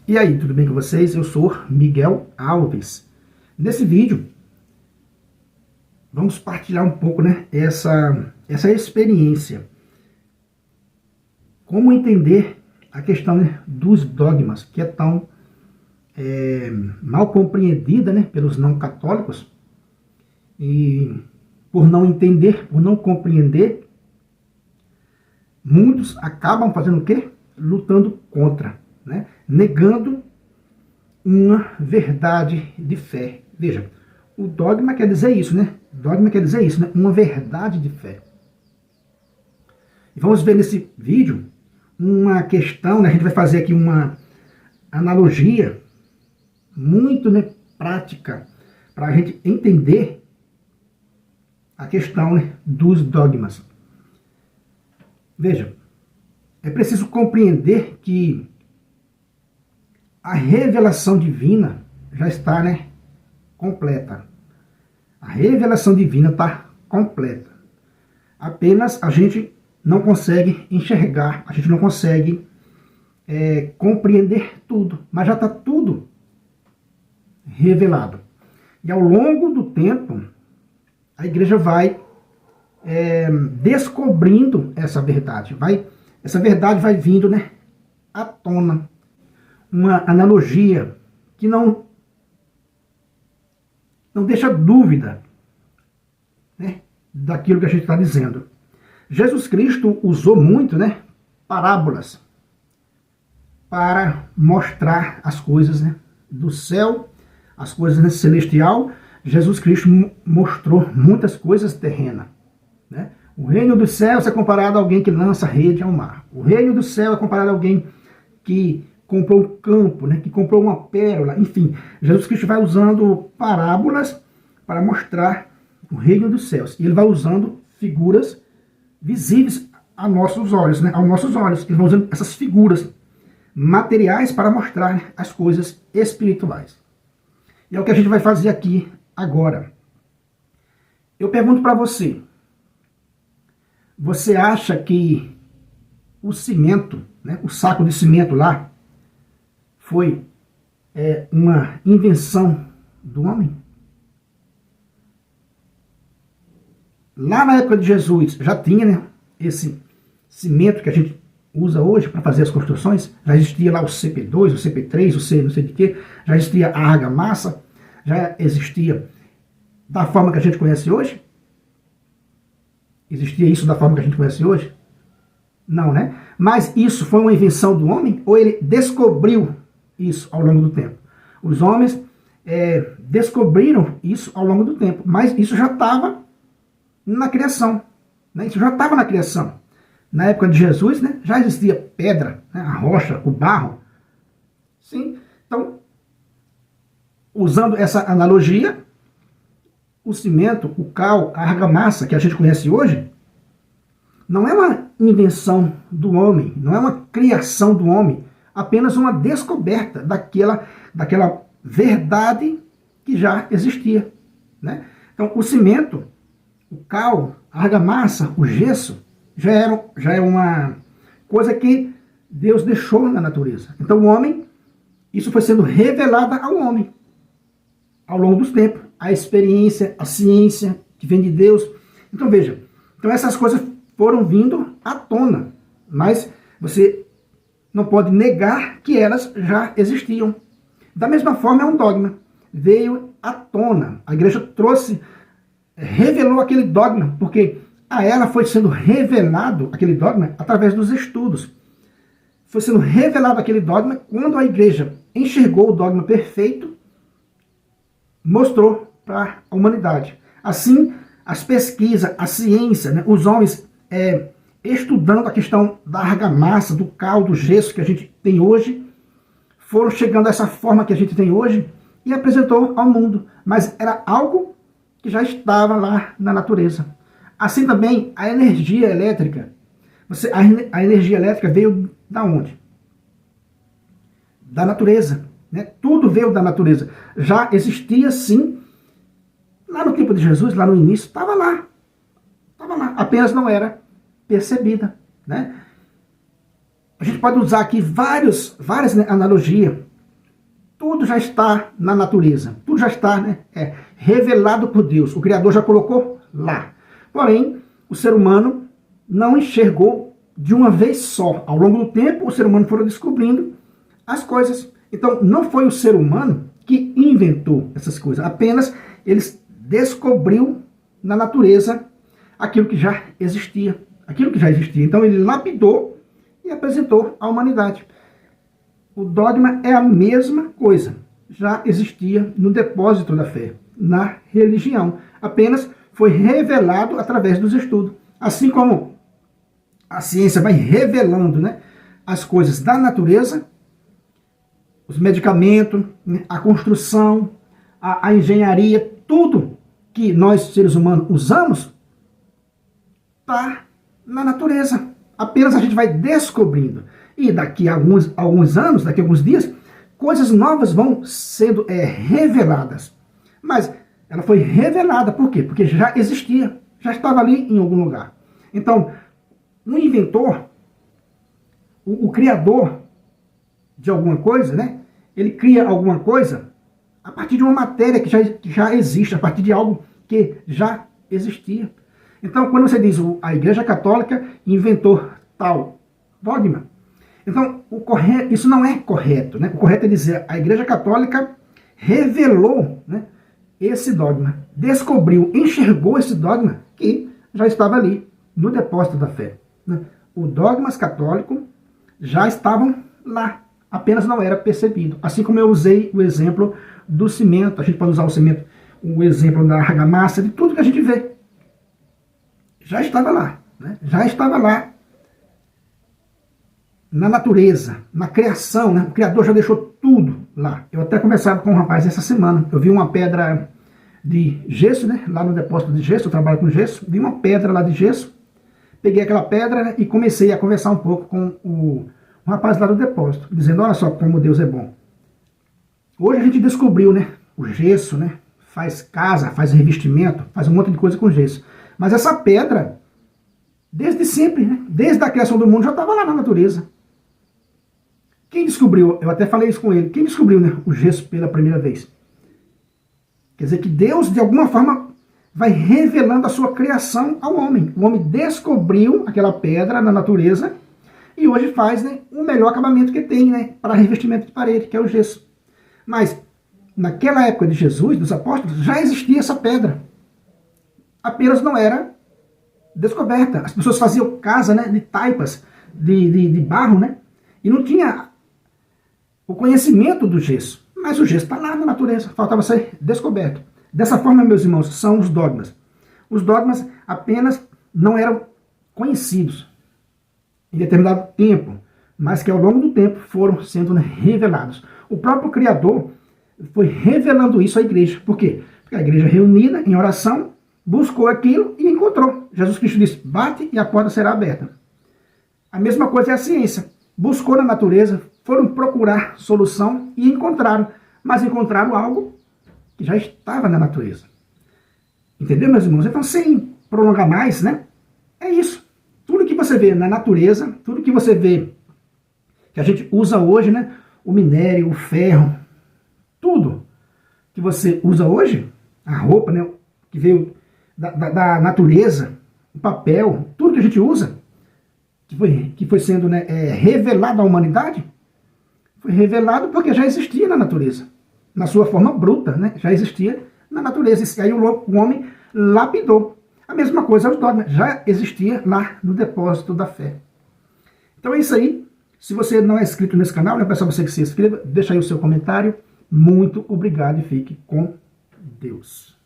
E aí, tudo bem com vocês? Eu sou Miguel Alves. Nesse vídeo, vamos partilhar um pouco, essa experiência. Como entender a questão, dos dogmas, que é tão mal compreendida, pelos não católicos. E por não entender, por não compreender, muitos acabam fazendo o quê? Lutando contra, negando uma verdade de fé. Veja, o dogma quer dizer isso, Dogma quer dizer isso, uma verdade de fé. E vamos ver nesse vídeo uma questão, a gente vai fazer aqui uma analogia muito prática para a gente entender a questão dos dogmas. Veja, é preciso compreender que a revelação divina já está completa. A revelação divina está completa. Apenas a gente não consegue enxergar, a gente não consegue compreender tudo, mas já está tudo revelado. E ao longo do tempo, a igreja vai descobrindo essa verdade. Essa verdade vai vindo à tona. Uma analogia que não deixa dúvida daquilo que a gente está dizendo. Jesus Cristo usou muito parábolas para mostrar as coisas do céu, as coisas celestial. Jesus Cristo mostrou muitas coisas terrenas. O reino dos céus é comparado a alguém que lança rede ao mar. O reino do céu é comparado a alguém que comprou um campo, que comprou uma pérola. Enfim, Jesus Cristo vai usando parábolas para mostrar o reino dos céus. E ele vai usando figuras visíveis aos nossos olhos, aos nossos olhos. Ele vai usando essas figuras materiais para mostrar as coisas espirituais. E é o que a gente vai fazer aqui agora. Eu pergunto para você, você acha que o cimento, o saco de cimento lá, foi uma invenção do homem? Lá na época de Jesus já tinha esse cimento que a gente usa hoje para fazer as construções. Já existia lá o CP2, o CP3, o C não sei de quê. Já existia a argamassa. Já existia da forma que a gente conhece hoje? Existia isso da forma que a gente conhece hoje? Não, Mas isso foi uma invenção do homem? Ou ele descobriu isso ao longo do tempo? Os homens descobriram isso ao longo do tempo, mas isso já estava na criação. Isso já estava na criação. Na época de Jesus, já existia pedra, a rocha, o barro. Sim. Então, usando essa analogia, o cimento, o cal, a argamassa que a gente conhece hoje, não é uma invenção do homem, não é uma criação do homem, apenas uma descoberta daquela verdade que já existia. Então, o cimento, o cal, a argamassa, o gesso, já é uma coisa que Deus deixou na natureza. Então, o homem, isso foi sendo revelado ao homem ao longo dos tempos. A experiência, a ciência que vem de Deus. Então, veja, essas coisas foram vindo à tona, mas você não pode negar que elas já existiam. Da mesma forma, é um dogma. Veio à tona. A igreja revelou aquele dogma, porque a ela foi sendo revelado aquele dogma através dos estudos. Foi sendo revelado aquele dogma quando a igreja enxergou o dogma perfeito, mostrou para a humanidade. Assim, as pesquisas, a ciência, os homens estudando a questão da argamassa, do cal, do gesso que a gente tem hoje, foram chegando a essa forma que a gente tem hoje e apresentou ao mundo. Mas era algo que já estava lá na natureza. Assim também a energia elétrica. A energia elétrica veio da onde? Da natureza. Tudo veio da natureza. Já existia sim, lá no tempo de Jesus, lá no início, estava lá. Apenas não era percebida. A gente pode usar aqui várias analogias tudo já está na natureza, tudo já está, né, revelado por Deus. O Criador já colocou lá. Porém, o ser humano não enxergou de uma vez só. Ao longo do tempo, o ser humano foi descobrindo as coisas. Então, não foi o ser humano que inventou essas coisas, apenas eles descobriu na natureza aquilo que já existia. Então, ele lapidou e apresentou à humanidade. O dogma é a mesma coisa, já existia no depósito da fé, na religião. Apenas foi revelado através dos estudos. Assim como a ciência vai revelando, né, as coisas da natureza, os medicamentos, né, a construção, a engenharia, tudo que nós, seres humanos, usamos, está na natureza. Apenas a gente vai descobrindo. E daqui a alguns anos, daqui a alguns dias, coisas novas vão sendo reveladas. Mas ela foi revelada, por quê? Porque já existia, já estava ali em algum lugar. Então, um inventor, o criador de alguma coisa, né? Ele cria alguma coisa a partir de uma matéria que já existe, a partir de algo que já existia. Então, quando você diz a Igreja Católica inventou tal dogma, então isso não é correto, né? O correto é dizer a Igreja Católica revelou, né, esse dogma, descobriu, enxergou esse dogma que já estava ali no depósito da fé. Né? Os dogmas católicos já estavam lá, apenas não era percebido. Assim como eu usei o exemplo do cimento, a gente pode usar o cimento, o exemplo da argamassa, de tudo que a gente vê. Já estava lá, né? Já estava lá na natureza, na criação, né? O Criador já deixou tudo lá. Eu até conversava com um rapaz essa semana, eu vi uma pedra de gesso, né? Lá no depósito de gesso, eu trabalho com gesso, vi uma pedra lá de gesso, peguei aquela pedra, né, e comecei a conversar um pouco com um rapaz lá do depósito, dizendo, olha só como Deus é bom. Hoje a gente descobriu, né, o gesso, né, faz casa, faz revestimento, faz um monte de coisa com gesso. Mas essa pedra, desde sempre, né, desde a criação do mundo, já estava lá na natureza. Quem descobriu, eu até falei isso com ele, quem descobriu, né, o gesso pela primeira vez? Quer dizer que Deus, de alguma forma, vai revelando a sua criação ao homem. O homem descobriu aquela pedra na natureza e hoje faz, né, o melhor acabamento que tem, né, para revestimento de parede, que é o gesso. Mas naquela época de Jesus, dos apóstolos, já existia essa pedra. Apenas não era descoberta. As pessoas faziam casa, né, de taipas, de barro, né, e não tinha o conhecimento do gesso. Mas o gesso está lá na natureza, faltava ser descoberto. Dessa forma, meus irmãos, são os dogmas. Os dogmas apenas não eram conhecidos em determinado tempo, mas que ao longo do tempo foram sendo revelados. O próprio Criador foi revelando isso à igreja. Por quê? Porque a igreja reunida em oração buscou aquilo e encontrou. Jesus Cristo disse, bate e a porta será aberta. A mesma coisa é a ciência. Buscou na natureza, foram procurar solução e encontraram. Mas encontraram algo que já estava na natureza. Entendeu, meus irmãos? Então, sem prolongar mais, né? É isso. Tudo que você vê na natureza, tudo que você vê que a gente usa hoje, né? O minério, o ferro, tudo que você usa hoje, a roupa, né? Que veio da natureza, o papel, tudo que a gente usa, que foi sendo, né, revelado à humanidade, foi revelado porque já existia na natureza. Na sua forma bruta, né? Já existia na natureza. E aí o homem lapidou. A mesma coisa, os dogmas já existia lá no depósito da fé. Então é isso aí. Se você não é inscrito nesse canal, eu peço a você que se inscreva, deixa aí o seu comentário. Muito obrigado e fique com Deus.